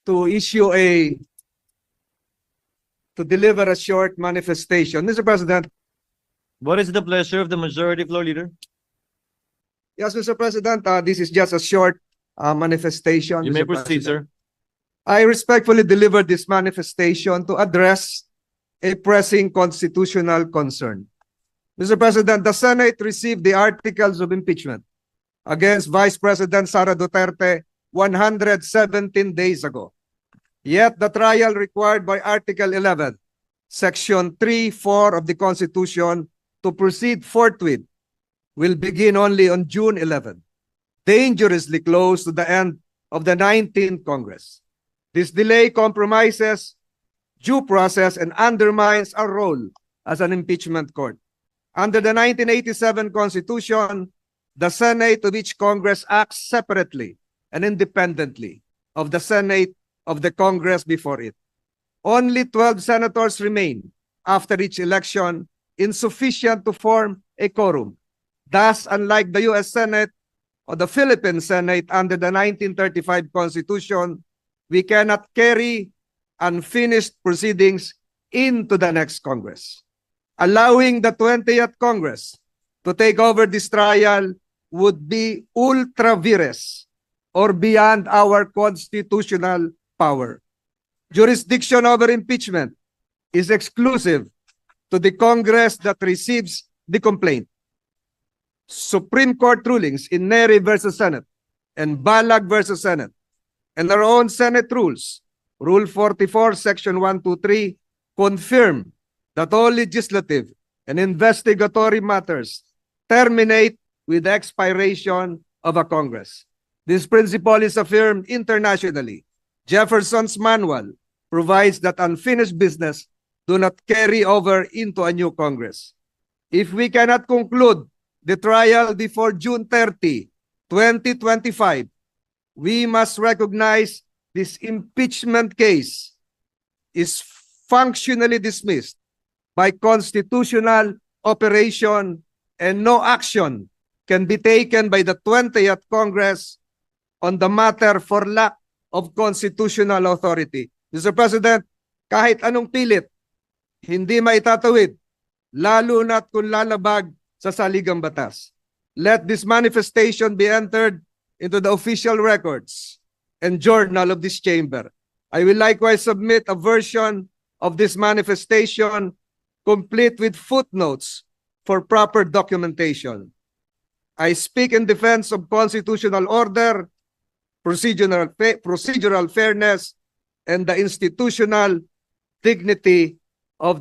to deliver a short manifestation. Mr. President. What is the pleasure of the majority floor leader? Yes, Mr. President, this is just a short manifestation. You may Mr. proceed, President. sir. I respectfully deliver this manifestation to address a pressing constitutional concern. Mr. President, the Senate received the articles of impeachment against Vice President Sara Duterte 117 days ago. Yet the trial required by Article 11, Section 3(4) of the Constitution to proceed forthwith will begin only on June 11, dangerously close to the end of the 19th Congress. This delay compromises due process and undermines our role as an impeachment court. Under the 1987 Constitution, the Senate of each Congress acts separately and independently of the Senate of the Congress before it. Only 12 senators remain after each election, insufficient to form a quorum. Thus, unlike the U.S. Senate or the Philippine Senate under the 1935 Constitution, we cannot carry unfinished proceedings into the next Congress. Allowing the 20th Congress to take over this trial would be ultra vires or beyond our constitutional power. Jurisdiction over impeachment is exclusive to the Congress that receives the complaint. Supreme Court rulings in Neri versus Senate and Balag versus Senate and our own Senate rules, Rule 44, Section 123, confirm that all legislative and investigatory matters terminate with the expiration of a Congress. This principle is affirmed internationally. Jefferson's Manual provides that unfinished business do not carry over into a new Congress. If we cannot conclude the trial before June 30, 2025, we must recognize this impeachment case is functionally dismissed by constitutional operation and no action can be taken by the 20th Congress on the matter for lack of constitutional authority. Mr. President, kahit anong pilit, hindi maitatawid, lalo na't kung lalabag sa saligang batas. Let this manifestation be entered into the official records and journal of this chamber. I will likewise submit a version of this manifestation complete with footnotes for proper documentation. I speak in defense of constitutional order, procedural fairness, and the institutional dignity of the